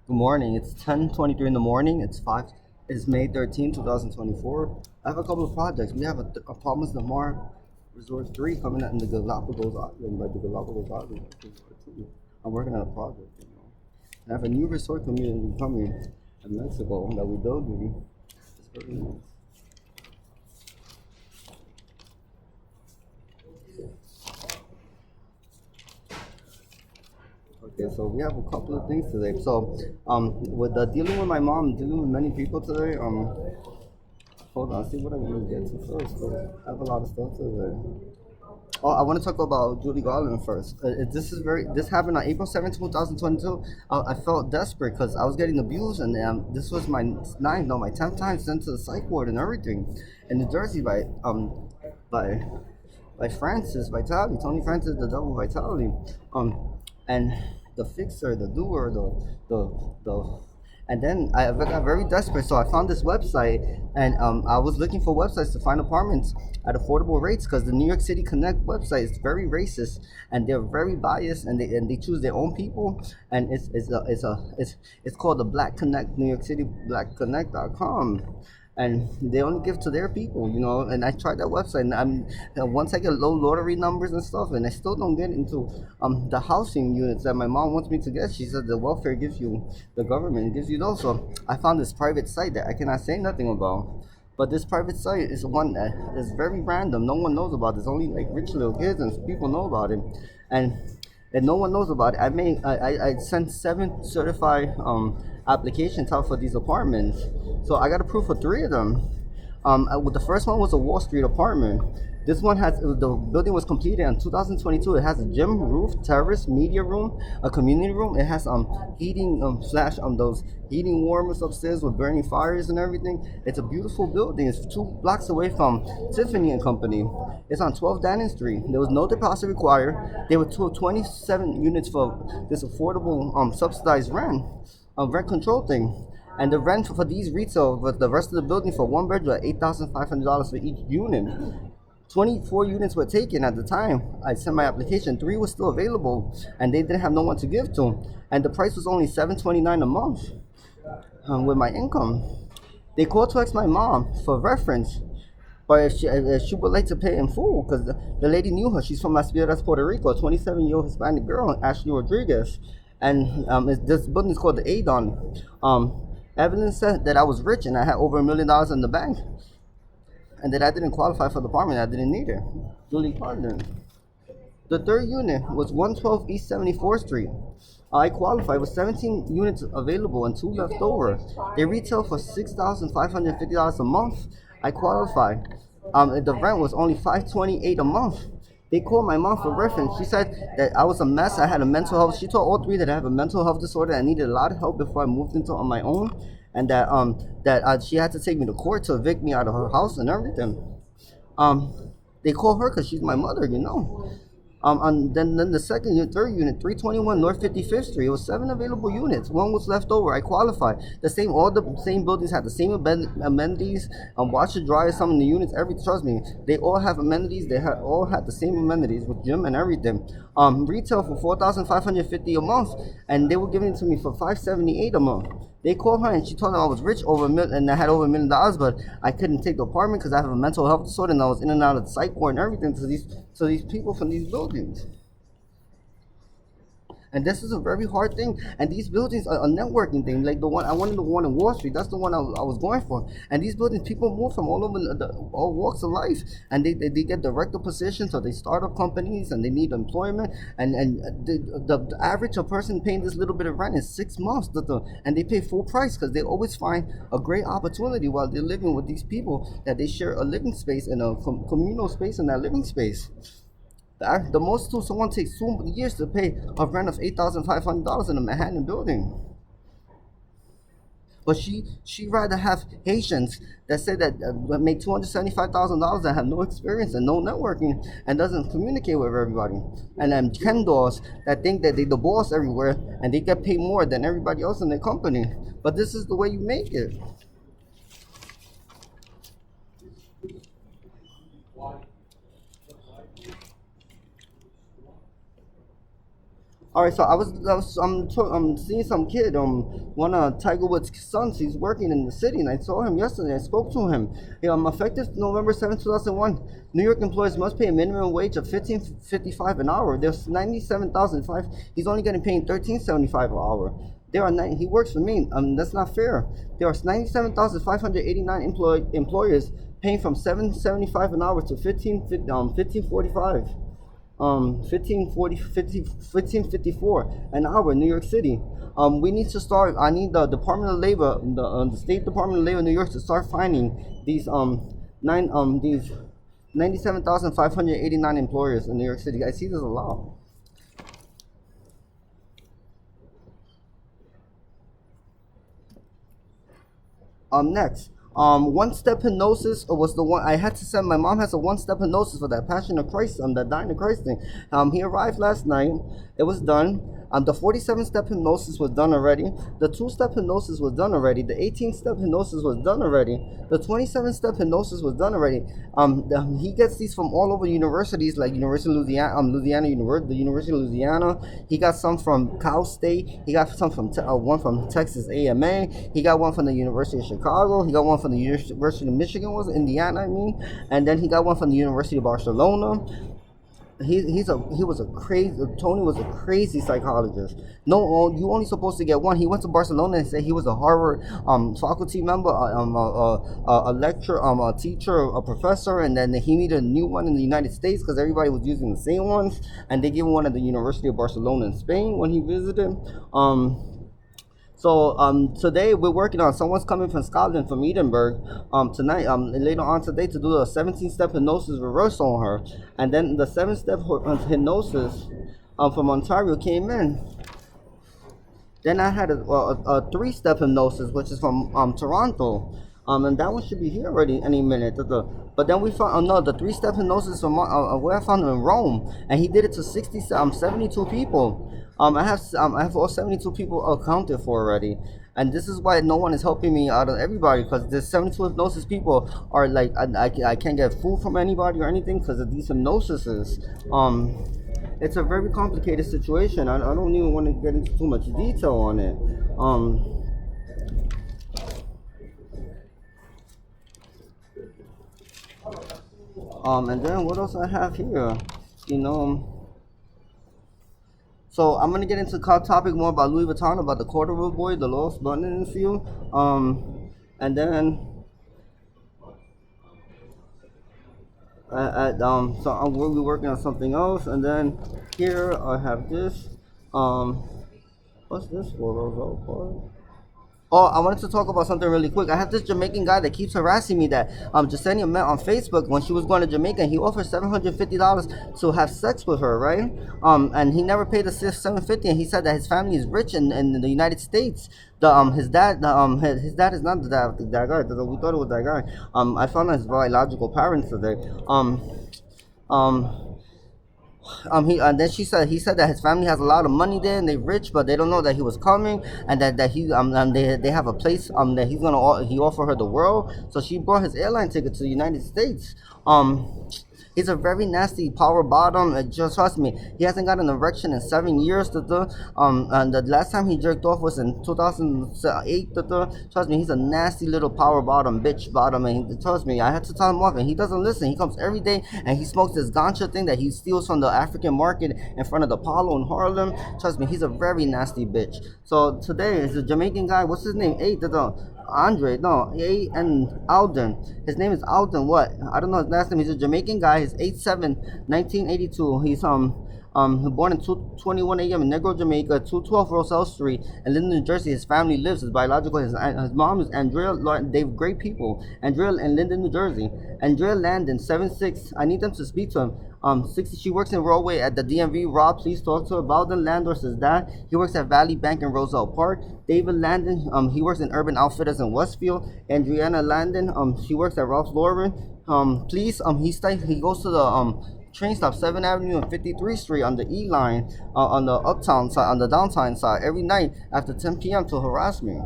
Good morning. It's 10:23 in the morning. It's May 13, 2024. I have a couple of projects. We have a Palmas de Mar Resort 3 coming out in the Galapagos Island, by the Galapagos Island. I'm working on a project. And I have a new resort community coming in Mexico that we're building. It's very nice. Okay, so we have a couple of things today. So, with dealing with my mom, dealing with many people today. Hold on, see what I'm gonna get to first. I have a lot of stuff today. Oh, I want to talk about Judy Garland first. This happened on April 7th, 2022. I felt desperate because I was getting abused, and this was my ninth, no, my 10th time sent to the psych ward and everything in New Jersey by by Francis Vitale, Tony Francis, the double Vitale, and the fixer, the doer, the and then I got very desperate, so I found this website, and I was looking for websites to find apartments at affordable rates because the New York City Connect website is very racist, and they're very biased, and they choose their own people, and it's called the Black Connect, New York City BlackConnect.com, and they only give to their people. And I tried that website, and once I get low lottery numbers and stuff, and I still don't get into the housing units that my mom wants me to get. She said the welfare gives you, the government gives you those. So I found this private site that I cannot say nothing about. But this private site is one that is very random. No one knows about it. It's only like rich little kids and people know about it, and no one knows about it. I sent 7 certified applications out for these apartments, so I got approved for 3 of them. The first one was a Wall Street apartment. This one has the building was completed in 2022. It has a gym, roof, terrace, media room, a community room. It has heating slash those heating warmers upstairs with burning fires and everything. It's a beautiful building. It's 2 blocks away from Tiffany and Company. It's on 12 Downing Street. There was no deposit required. There were 27 units for this affordable subsidized rent control thing. And the rent for these retail, but the rest of the building for one bedroom at $8,500 for each unit. 24 units were taken at the time I sent my application. 3 were still available, and they didn't have no one to give to. And the price was only $729 a month with my income. They called to ask my mom for reference, but if she would like to pay in full, because the lady knew her. She's from Las Piedras, Puerto Rico, a 27-year-old Hispanic girl, Ashley Rodriguez. And this building is called the Adon. Evelyn said that I was rich and I had over $1 million in the bank, and that I didn't qualify for the apartment. I didn't need it. Julie Carden. The third unit was 112 East 74th Street. I qualified with 17 units available and 2 left over. They retail for $6,550 a month. I qualified. The rent was only $528 a month. They called my mom for reference. She said that I was a mess. I had a mental health. She told all 3 that I have a mental health disorder. I needed a lot of help before I moved into on my own, and that she had to take me to court to evict me out of her house and everything. They call her because she's my mother. And then the third unit, 321 North 55th Street. It was 7 available units. 1 was left over. I qualified. All the same buildings had the same amenities. Washer, dryer, some of the units. Trust me, they all have amenities. All had the same amenities with gym and everything. Retail for $4,550 a month, and they were giving it to me for $578 a month. They called her and she told them I was rich and I had over $1 million, but I couldn't take the apartment because I have a mental health disorder and I was in and out of the psych ward and everything to these people from these buildings. And this is a very hard thing. And these buildings are a networking thing. Like I wanted the one in Wall Street. That's the one I was going for. And these buildings, people move from all over all walks of life, and they get director positions, or they start up companies, and they need employment. And the average a person paying this little bit of rent is 6 months, and they pay full price because they always find a great opportunity while they're living with these people that they share a living space and a communal space in that living space. The most someone takes 2 years to pay a rent of $8,500 in a Manhattan building. But she rather have Haitians that say that make $275,000 that have no experience and no networking and doesn't communicate with everybody, and then Ken dolls that think that they the boss everywhere and they get paid more than everybody else in their company. But this is the way you make it. All right, so I'm seeing some kid, one of Tiger Woods' sons. He's working in the city, and I saw him yesterday. I spoke to him. Effective November 7th, 2001, New York employees must pay a minimum wage of 15.55 an hour. There's 97,005. He's only getting paid 13.75 an hour. He works for me. That's not fair. There are 97,589 employers paying from 7.75 an hour to 15.45. 1554 an hour in New York City. We need to start. I need the Department of Labor, the State Department of Labor in New York to start finding these 97,589 employers in New York City. I see this a lot. Next. One-step hypnosis was the one I had to send. My mom has a one-step hypnosis for that Passion of Christ, that Dying of Christ thing. He arrived last night. It was done. The 47-step hypnosis was done already. The two-step hypnosis was done already. The 18-step hypnosis was done already. The 27-step hypnosis was done already. He gets these from all over universities, like University of Louisiana, the University of Louisiana. He got some from Cal State. He got some from one from Texas AMA. He got one from the University of Chicago. He got one from the University of Michigan, Indiana, and then he got one from the University of Barcelona. Tony was a crazy psychologist. No, you only supposed to get one. He went to Barcelona and said he was a Harvard faculty member, a lecturer, a teacher, a professor, and then he needed a new one in the United States because everybody was using the same ones, and they gave him one at the University of Barcelona in Spain when he visited. So today we're working on someone's coming from Scotland, from Edinburgh, tonight, later on today, to do a 17-step hypnosis reversal on her. And then the 7-step hypnosis from Ontario came in. Then I had a 3-step hypnosis, which is from Toronto. And that one should be here already any minute. But then we found the 3-step hypnosis from where I found him in Rome, and he did it to 72 people. I have all 72 people accounted for already, and this is why no one is helping me out of everybody, because the 72 hypnosis people are like I can't get food from anybody or anything because of these hypnosises. It's a very complicated situation. I don't even want to get into too much detail on it. And then what else I have here? So I'm gonna get into the topic more about Louis Vuitton, about the corduroy boy, the lost button in the field. And then so we'll be working on something else. And then here I have this. What's this for? Roselle? Oh, I wanted to talk about something really quick. I have this Jamaican guy that keeps harassing me that Jasenia met on Facebook when she was going to Jamaica, and he offered $750 to have sex with her, right? And he never paid the $750, and he said that his family is rich in the United States. His dad is not that guy. We thought it was that guy. I found out his biological parents today. And then he said that his family has a lot of money there and they're rich, but they don't know that he was coming, and that they have a place that he offered her the world. So she bought his airline ticket to the United States. He's a very nasty power bottom. Just trust me, he hasn't got an erection in 7 years. And the last time he jerked off was in 2008. Trust me, he's a nasty little power bottom, bitch bottom. And trust me, I had to tell him off, and he doesn't listen. He comes every day and he smokes this gancha thing that he steals from the African market in front of the Apollo in Harlem. Trust me, he's a very nasty bitch. So today is a Jamaican guy. What's his name? Alden. His name is Alden. What? I don't know his last name. He's a Jamaican guy. He's 8'7", 1982. He's born in 2:21 a.m. in Negro, Jamaica, 212 Roselle Street, in Linden, New Jersey. His family lives. His mom is Andrea. They're great people. Andrea in Linden, New Jersey. Andrea Landon, 7'6". I need them to speak to him. 60. She works in Roadway at the DMV. Rob, please talk to her. Bowden Landor says that he works at Valley Bank in Roselle Park. David Landon, he works in Urban Outfitters in Westfield. Adriana Landon, she works at Ralph Lauren. Please, he goes to the train stop 7th Avenue and 53rd Street on the E line, on the uptown side, on the downtown side, every night after 10 p.m. to harass me.